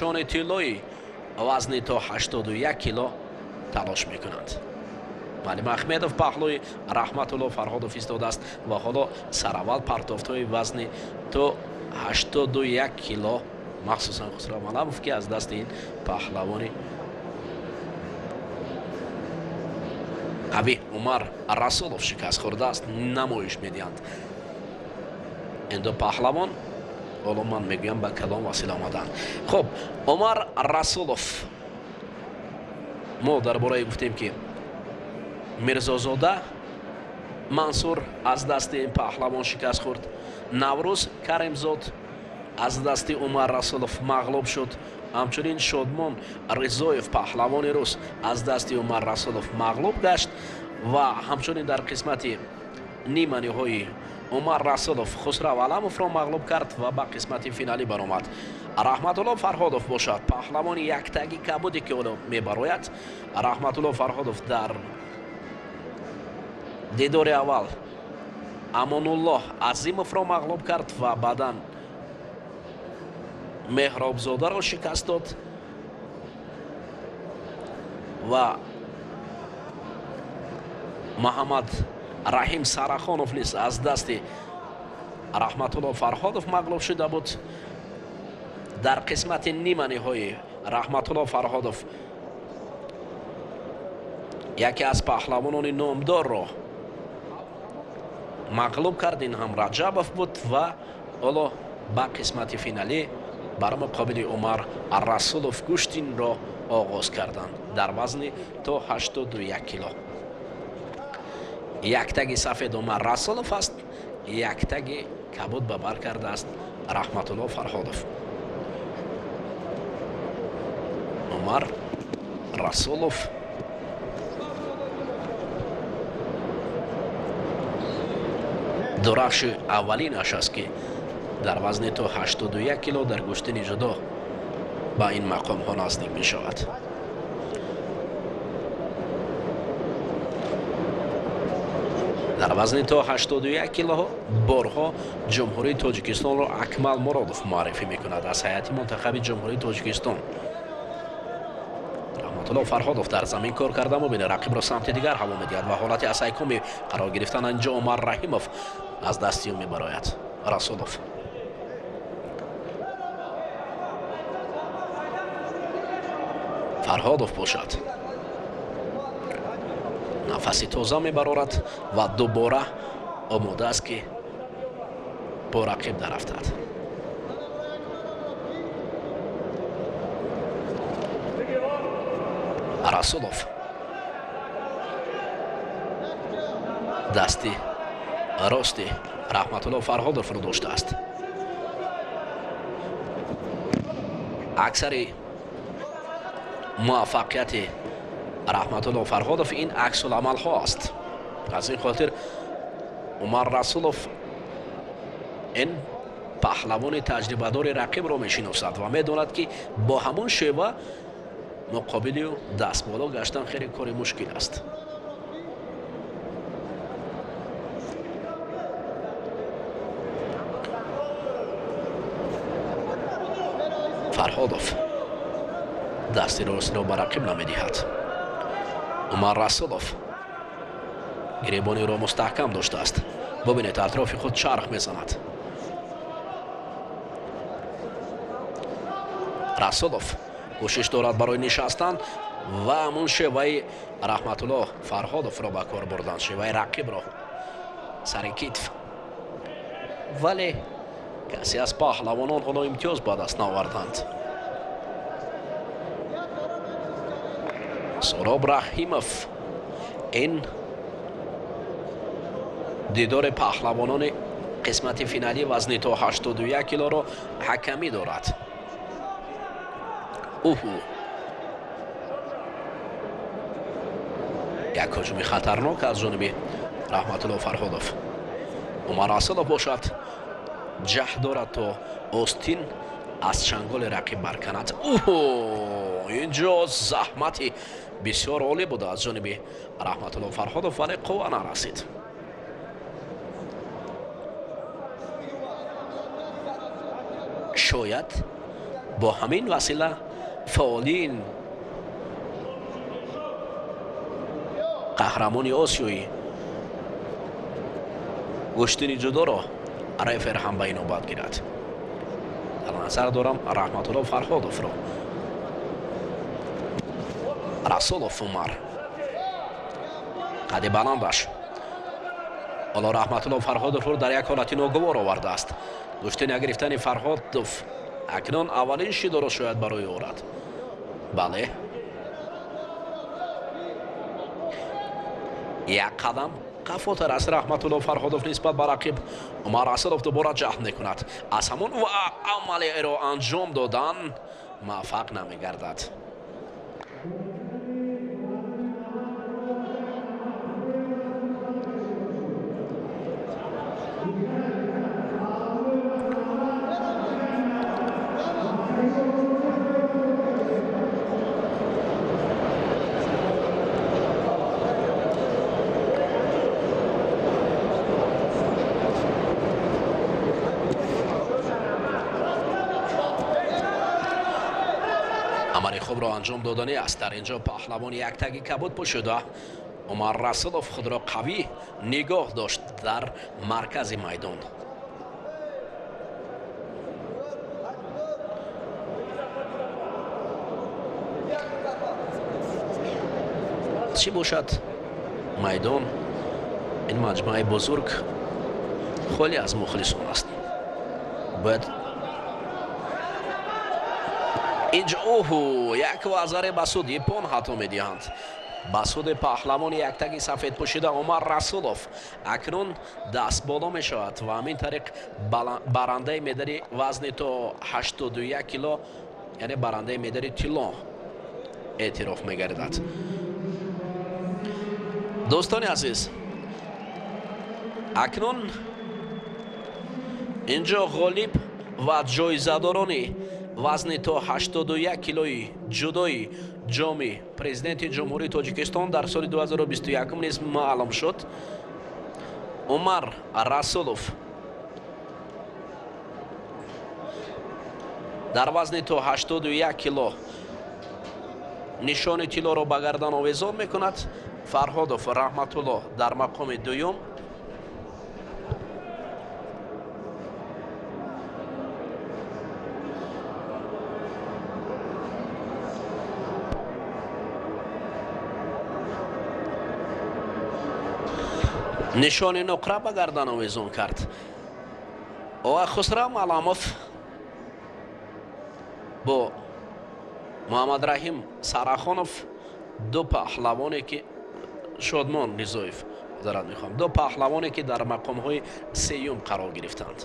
شون طلایی وزن تا 81 کیلو تلاش میکنند. معلم احمدов پهلوی رحمت الله فرهادов ایستاده است و حالا سراول پرتافت‌های وزن تا 81 کیلو مخصوصا خسرو ملامov که از دست این پهلوان قوی عمر رسولов شکست خورده است نمایش میدهند. این دو پهلوان حالا من میگویم به کدام وسیله آمدن. خب عمر رسولов ما درباره گفتیم که میرزازاده منصور از دست این پهلوان شکست خورد. نوروز کریمزاد از دست عمر رسولов مغلوب شد. همچنین شادمان رضایف پهلوان روس از دست عمر رسولov مغلوب گشت و همچنین در قسمت نیمه نهایی عمر رسولov خسرو علمov را مغلوب کرد و به قسمت فینالی برآمد. رحمت الله فرهادov باشد پهلوان یکتگی کبودی که او میبراید. رحمت الله فرهادov در دیدار اول امان الله عظیمов را مغلوب کرد و بعدا مهرابزاده را شکست داد و محمد رحیم سرخانов نیز از دست رحمت الله فرهادov مغلوب شده بود. در قسمت نیمه نهایی رحمت الله فرهادov یکی از پهلوانان نامدار را مغلوب کرد. این هم رجبov بود و حالا به قسمت فینالی بر مقابل عمر رسولov گشتین را آغاز کردند در وزن تا 81 کیلو. یک تگ سفید عمر رسولov است، یک تگ کبود به بر کرده است رحمت الله فرهادov. عمر رسولov درخش اولینش است که در وزن تا 81 کیلو در گشتن جدا با این مقام ها نزدیک می شود. در وزن تا 81 کیلو بارها جمهوری تاجیکستان را اکمل مرادov معرفی می کند از هیئت منتخب جمهوری تاجیکستان. رحمت الله فرهادov در زمین کار کرده مبین رقیب را سمت دیگر هوا می دهد و حالت اسایکومی قرار گرفتن اینجا عمر رحیمov از دستی می براید. رسولov فرهادov باشد نفسی تازه میبرارد و دوباره آماده است که با رقیب درافتد. رسولov دستی راستی رحمت الله فرهادov رو داشته است. اکثر موفقیت رحمت الله فرهادov این عکس العمل ها است. از این خاطر عمر رسولov این پهلوان تجربه دار رقیب را میشناسد و میداند که با همون شیوه مقابل او دست بالا گشتن خیلی کار مشکل است. فرهادov دستی راست را به رقیب نمیدهد. عمر رسولov گریبانی را مستحکم داشته است. ببینید اطراف خود چرخ میزند. رسولov کوشش دارد برای نشستن و همون شیوه رحمت الله فرهادov را به کار بردن، شیوه رقیب را سر کتف. ولی کسی از پهلوانان حالا امتیاز به دست ناوردند. سهراب رحیمov این دیدار پهلوانان قسمت فینالی وزن تا 81 کیلو را حکمی دارد. یک هجوم خطرناک از جانب رحمت الله فرهادov. عمر رسولov باشد جهد دارد تا آستین از چنگال رقیب برکند. اینجا زحمت بسیار عالی بود از جانب رحمت الله فرهادov ولی قوه نرسید. شاید با همین وسیله فعالین قهرمانی آسیایی گشتنی جدا را رفر هم به نوبت گیرد. در نظر دارم رحمت الله فرهادوف را. رسولوف عمر قد بلندش حالا رحمت الله فرهادوف رو در یک حالت ناگوار آورده است. گشتنی گرفتن فرهادوف اکنون اولین شیدا را شاید برای آورد. بله یک قدم قفاتر است رحمت الله فرهادوف نسبت به رقیب. عمر رسولوف دوباره جهد میکند. از همون و عملی را انجام دادن موفق نمیگردد. عملی خوب را انجام دادنی است. در اینجا پهلوان یک تگی کبود پوشیده. عمر رسولوف خود را قوی نگاه داشت در مرکز میدان. چی باشد میدان این مجموعه بزرگ خالی از مخلصان است. باید اینجا یک وزر بسود یپون حتی میدهند. بسود پهلوان یک تگی سفید پوشیده عمر رسولوف اکنون دست بالا می شود و همین طریق برنده مدال وزن تا 81 کیلو یعنی برنده مدال طلا اعتراف می گردد. دوستان عزیز اکنون اینجا غالب و جایزه‌داران وزن تا 81 کیلوی جدای جام پرزیدنت جمهوری تاجیکستان در سال 2021 نیز معلوم شد. عمر رسولوف در وزن تا 81 کیلو نشان طلا را به گردن آویزان میکند. فرهادوف رحمت الله در مقام دوم. نشان نقره به گردن آویزان کرد. و خسرو معلموف با محمد رحیم سراخانوف دو پهلوانی که شادمان رضایف دارد میخوام دو پهلوانی که در مقام های سیوم قرار گرفتند.